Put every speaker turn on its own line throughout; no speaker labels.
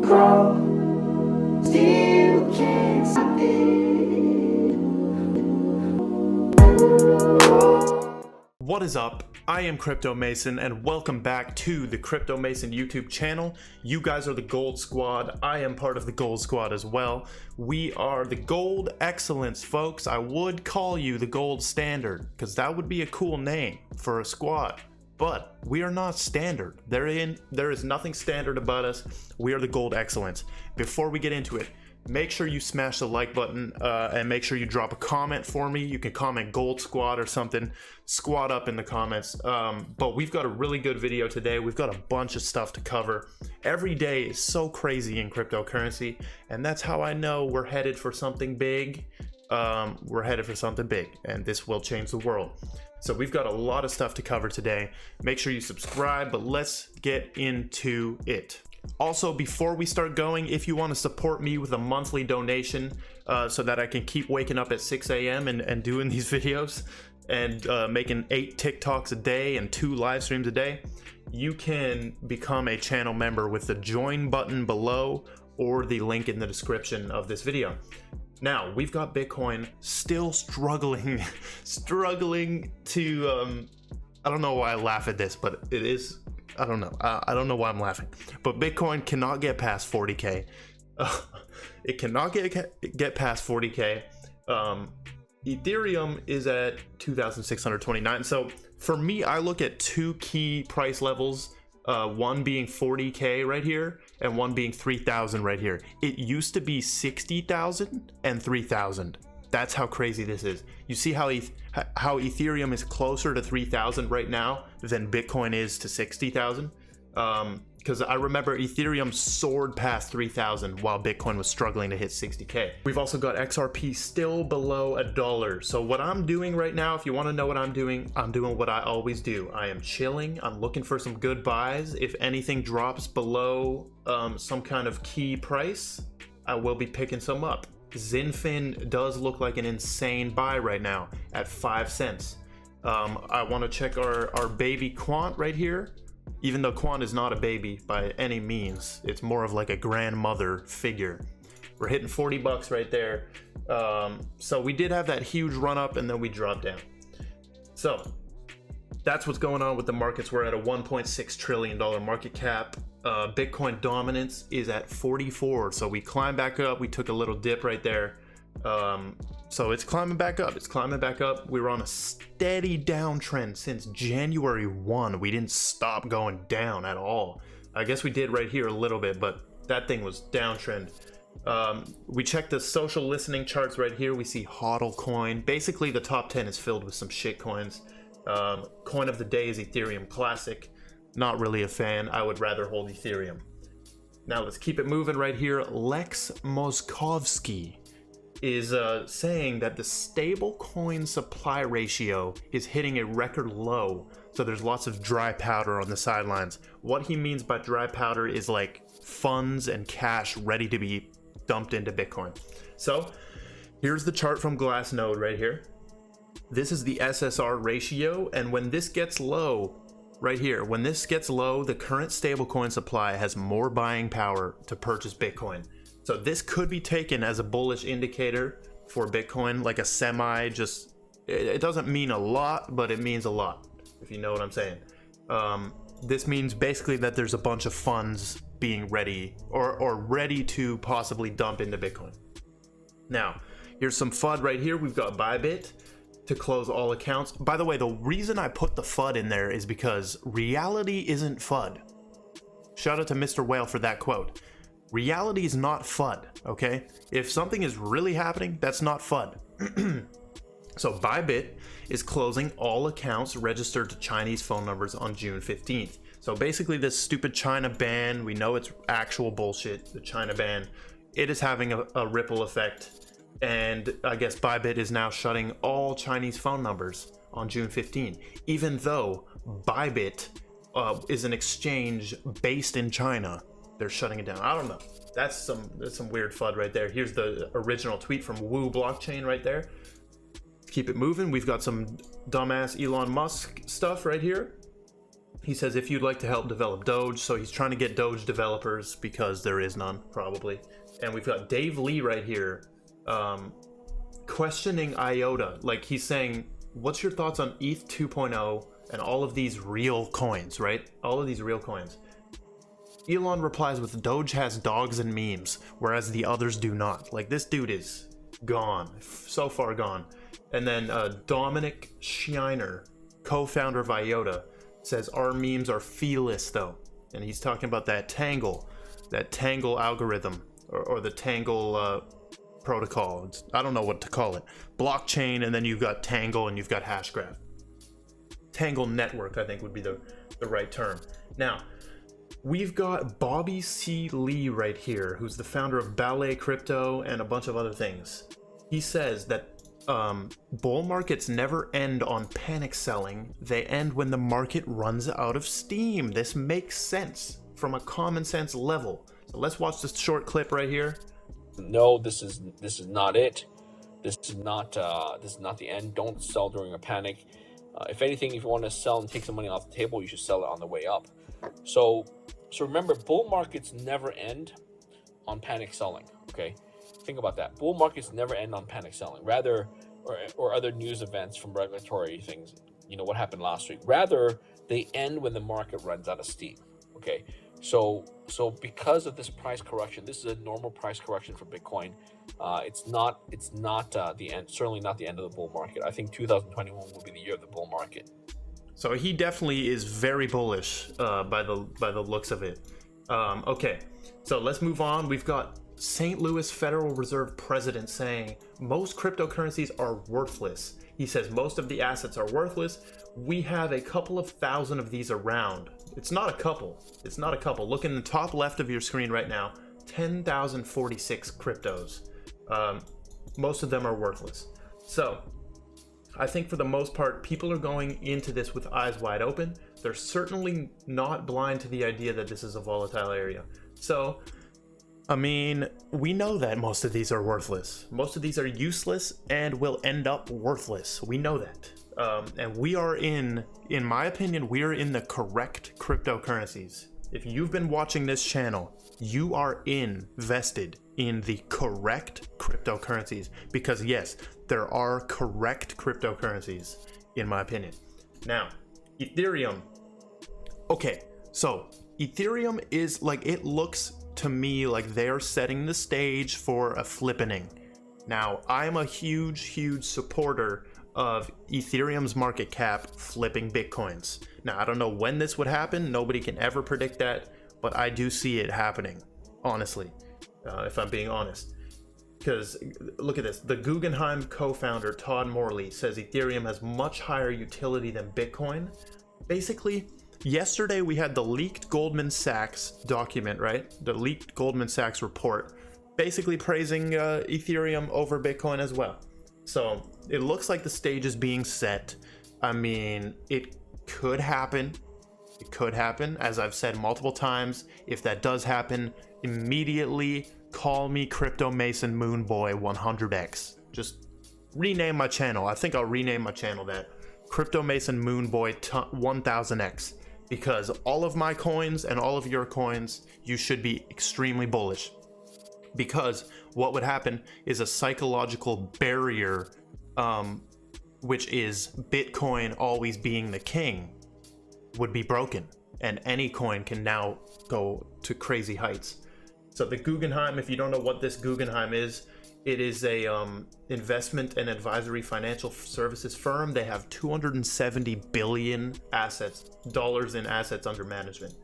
grow, still can't stop it.
What is up? I am Crypto Mason and welcome back to the Crypto Mason YouTube channel. You guys are the Gold Squad. I am part of the Gold Squad as well. We are the Gold Excellence, folks. I would call you the Gold Standard because that would be a cool name for a squad. But we are not standard. There is nothing standard about us. We are the Gold Excellence. Before we get into it, make sure you smash the like button and make sure you drop a comment for me. You can comment Gold Squad or something. Squad up in the comments. But we've got a really good video today. We've got a bunch of stuff to cover. Every day is so crazy in cryptocurrency, and that's how I know we're headed for something big. We're headed for something big, and this will change the world. So we've got a lot of stuff to cover today. Make sure you subscribe, but let's get into it. Also, before we start going, if you want to support me with a monthly donation so that I can keep waking up at 6 a.m. and doing these videos and making 8 TikToks a day and 2 live streams a day, you can become a channel member with the join button below or the link in the description of this video. Now, we've got Bitcoin still struggling to, I don't know why I laugh at this, but it is, I don't know. I don't know why I'm laughing, but Bitcoin cannot get past 40K. It cannot get past 40K. Ethereum is at 2,629. So for me, I look at 2 key price levels, one being 40K right here and one being 3,000 right here. It used to be 60,000 and 3,000. That's how crazy this is. You see how Ethereum is closer to 3,000 right now than Bitcoin is to 60,000? Because I remember Ethereum soared past 3,000 while Bitcoin was struggling to hit 60K. We've also got XRP still below $1. So what I'm doing right now, if you want to know what I'm doing what I always do. I am chilling. I'm looking for some good buys. If anything drops below some kind of key price, I will be picking some up. Zinfin does look like an insane buy right now at 5 cents. I want to check our baby Quant right here. Even though Quant is not a baby by any means, it's more of like a grandmother figure. We're hitting 40 bucks right there. So we did have that huge run up and then we dropped down. So that's what's going on with the markets. We're at a $1.6 trillion market cap. Bitcoin dominance is at 44. So we climbed back up. We took a little dip right there. So it's climbing back up. It's climbing back up. We were on a steady downtrend since January 1. We didn't stop going down at all. I guess we did right here a little bit, but that thing was downtrend. We checked the social listening charts right here. We see HODL coin. Basically, the top 10 is filled with some shit coins. Coin of the day is Ethereum Classic. Not really a fan. I would rather hold Ethereum. Now let's keep it moving right here. Lex Moskovsky is saying that the stablecoin supply ratio is hitting a record low. So there's lots of dry powder on the sidelines. What he means by dry powder is like funds and cash ready to be dumped into Bitcoin. So here's the chart from Glassnode right here. This is the SSR ratio, and when this gets low, right here, when this gets low, the current stablecoin supply has more buying power to purchase Bitcoin. So this could be taken as a bullish indicator for Bitcoin, like a semi, just, it doesn't mean a lot, but it means a lot, if you know what I'm saying. This means basically that there's a bunch of funds being ready or ready to possibly dump into Bitcoin. Now, here's some FUD right here. We've got BuyBit to close all accounts. By the way, the reason I put the FUD in there is because reality isn't FUD. Shout out to Mr. Whale for that quote. Reality is not FUD, okay? If something is really happening, that's not FUD. So BuyBit is closing all accounts registered to Chinese phone numbers on June 15th. So basically this stupid China ban, we know it's actual bullshit, the China ban, it is having a ripple effect. And I guess BuyBit is now shutting all Chinese phone numbers on June 15th, even though BuyBit is an exchange based in China. They're shutting it down. I don't know. That's some weird FUD right there. Here's the original tweet from Wu Blockchain right there. Keep it moving. We've got some dumbass Elon Musk stuff right here. He says if you'd like to help develop Doge, so he's trying to get Doge developers because there is none, probably. And we've got Dave Lee right here questioning Iota. Like, he's saying, what's your thoughts on ETH 2.0 and all of these real coins, right? All of these real coins. Elon replies with, Doge has dogs and memes, whereas the others do not. Like, this dude is gone, so far gone. And then Dominic Scheiner, co-founder of Iota, says our memes are feeless though. And he's talking about that Tangle algorithm, or the Tangle protocol. I don't know what to call it. Blockchain, and then you've got Tangle and you've got Hashgraph. Tangle network, I think, would be the right term. Now, we've got Bobby C. Lee right here, who's the founder of Ballet Crypto and a bunch of other things. He says that bull markets never end on panic selling. They end when the market runs out of steam. This makes sense from a common sense level. So let's watch this short clip right here.
No, this is not it. This is not the end. Don't sell during a panic. If anything, if you want to sell and take some money off the table, you should sell it on the way up. So remember, bull markets never end on panic selling. Okay, think about that. Bull markets never end on panic selling. Rather, or other news events from regulatory things. You know what happened last week. Rather, they end when the market runs out of steam. Okay, so because of this price correction, this is a normal price correction for Bitcoin. It's not the end. Certainly not the end of the bull market. I think 2021 will be the year of the bull market.
So he definitely is very bullish by the looks of it. Okay, so let's move on. We've got St. Louis Federal Reserve President saying most cryptocurrencies are worthless. He says most of the assets are worthless. We have a couple of thousand of these around. It's not a couple. It's not a couple. Look in the top left of your screen right now. 10,046 cryptos. Most of them are worthless. So I think for the most part, people are going into this with eyes wide open. They're certainly not blind to the idea that this is a volatile area. So, I mean, we know that most of these are worthless. Most of these are useless and will end up worthless. We know that. And we are in my opinion, we are in the correct cryptocurrencies. If you've been watching this channel, you are invested in the correct cryptocurrencies, because yes, there are correct cryptocurrencies in my opinion. Now, Ethereum. Okay, so Ethereum is like, it looks to me like they're setting the stage for a flippening. Now, I'm a huge supporter of Ethereum's market cap flipping Bitcoins. Now, I don't know when this would happen. Nobody can ever predict that, but I do see it happening, honestly, if I'm being honest. Because look at this. The Guggenheim co-founder, Todd Morley, says Ethereum has much higher utility than Bitcoin. Basically, yesterday we had the leaked Goldman Sachs document, right? The leaked Goldman Sachs report, basically praising Ethereum over Bitcoin as well. So it looks like the stage is being set. I mean, it could happen. It could happen. As I've said multiple times, if that does happen, immediately call me Crypto Mason Moonboy 100x. Just rename my channel. I think I'll rename my channel that. Crypto Mason Moonboy 1000x. Because all of my coins and all of your coins, you should be extremely bullish. Because what would happen is a psychological barrier, which is Bitcoin always being the king, would be broken, and any coin can now go to crazy heights. So the Guggenheim, if you don't know what this Guggenheim is, it is a investment and advisory financial services firm. They have 270 billion dollars in assets under management.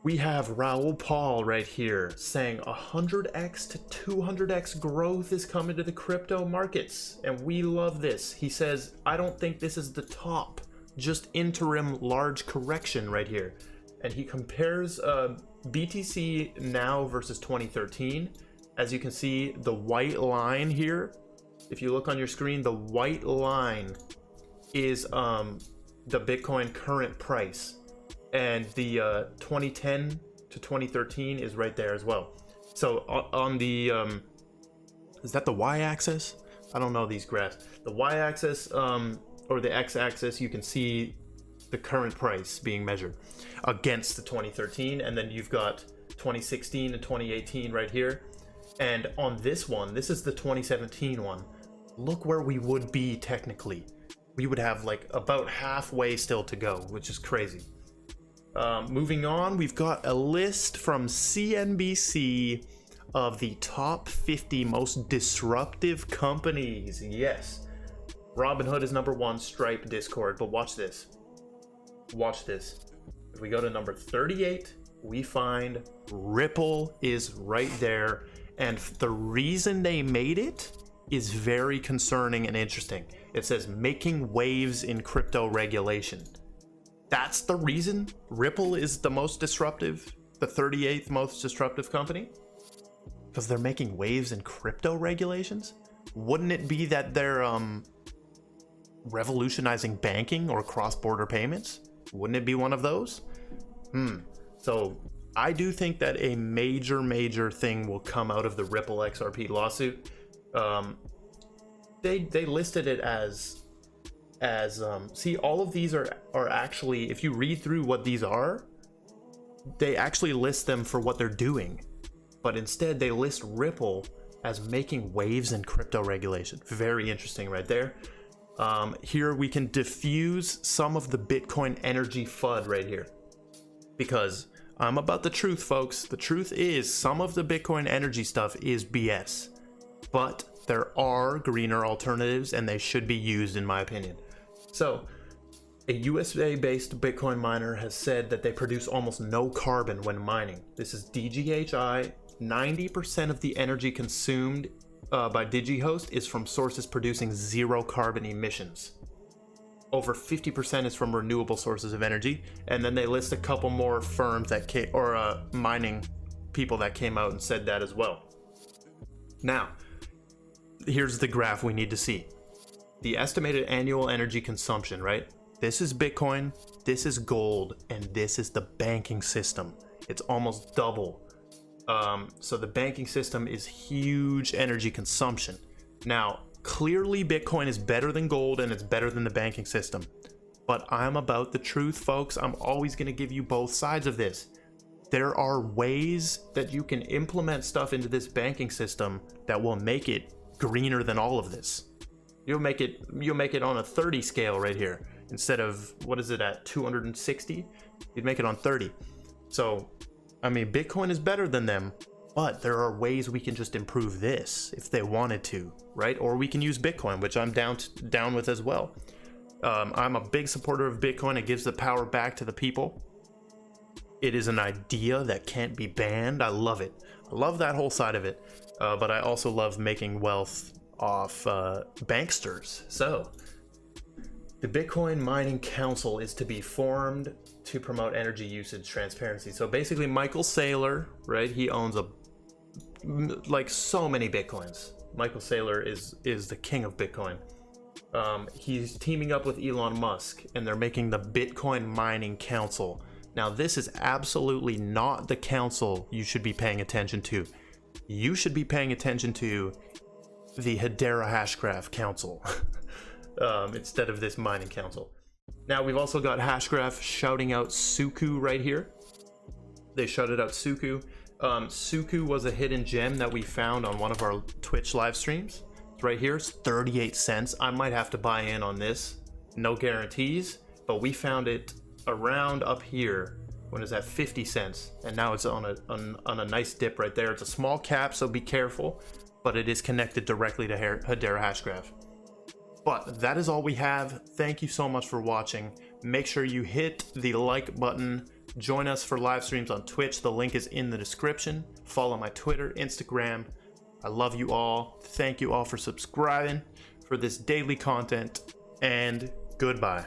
We have Raoul Paul right here saying 100x to 200x growth is coming to the crypto markets, and we love this. He says, I don't think this is the top, just interim large correction right here. And he compares BTC now versus 2013. As you can see, the white line here, if you look on your screen, the white line is the Bitcoin current price. And the 2010 to 2013 is right there as well. So on the, is that the y-axis? I don't know these graphs. The y-axis or the x-axis, you can see the current price being measured against the 2013, and then you've got 2016 and 2018 right here. And on this one, this is the 2017 one. Look where we would be technically. We would have like about halfway still to go, which is crazy. Moving on, we've got a list from CNBC of the top 50 most disruptive companies. Yes, Robinhood is number 1, Stripe, Discord, but watch this. Watch this. If we go to number 38, we find Ripple is right there. And the reason they made it is very concerning and interesting. It says making waves in crypto regulation. That's the reason Ripple is the most disruptive, the 38th most disruptive company? Because they're making waves in crypto regulations? Wouldn't it be that they're revolutionizing banking or cross-border payments? Wouldn't it be one of those? So I do think that a major thing will come out of the Ripple XRP lawsuit. They listed it as see, all of these are actually, if you read through what these are, they actually list them for what they're doing, but instead they list Ripple as making waves in crypto regulation. Very interesting right there. Here we can diffuse some of the Bitcoin energy FUD right here, because I'm about the truth, folks. The truth is some of the Bitcoin energy stuff is BS, but there are greener alternatives and they should be used, in my opinion. So a USA-based Bitcoin miner has said that they produce almost no carbon when mining. This is DGHI. 90% of the energy consumed by DigiHost is from sources producing 0 carbon emissions. Over 50% is from renewable sources of energy. And then they list a couple more firms that came, or mining people that came out and said that as well. Now, here's the graph we need to see. The estimated annual energy consumption, right? This is Bitcoin, this is gold, and this is the banking system. It's almost double. So the banking system is huge energy consumption. Now, clearly Bitcoin is better than gold and it's better than the banking system. But I'm about the truth, folks. I'm always going to give you both sides of this. There are ways that you can implement stuff into this banking system that will make it greener than all of this. You'll make it on a 30 scale right here. Instead of, what is it at, 260? You'd make it on 30. So, I mean, Bitcoin is better than them, but there are ways we can just improve this if they wanted to, right? Or we can use Bitcoin, which I'm down with as well. I'm a big supporter of Bitcoin. It gives the power back to the people. It is an idea that can't be banned. I love it. I love that whole side of it. But I also love making wealth off banksters. So the Bitcoin Mining Council is to be formed to promote energy usage transparency. So basically Michael Saylor, right? He owns like so many Bitcoins. Michael Saylor is the king of Bitcoin. He's teaming up with Elon Musk and they're making the Bitcoin Mining Council. Now this is absolutely not the council you should be paying attention to. You should be paying attention to the Hbar Hashgraph Council instead of this mining council. Now we've also got Hashgraph shouting out Suku right here. They shouted out Suku. Suku was a hidden gem that we found on one of our Twitch live streams. It's right here. It's 38 cents. I might have to buy in on this. No guarantees, but we found it around up here when it's at 50 cents, and now it's on a nice dip right there. It's a small cap, so be careful, but it is connected directly to Hbar Hashgraph. But that is all we have. Thank you so much for watching. Make sure you hit the like button. Join us for live streams on Twitch. The link is in the description. Follow my Twitter, Instagram. I love you all. Thank you all for subscribing for this daily content, and goodbye.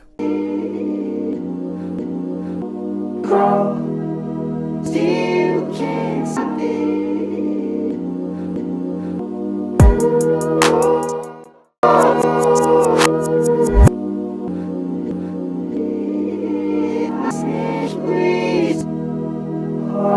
Still can't stop it.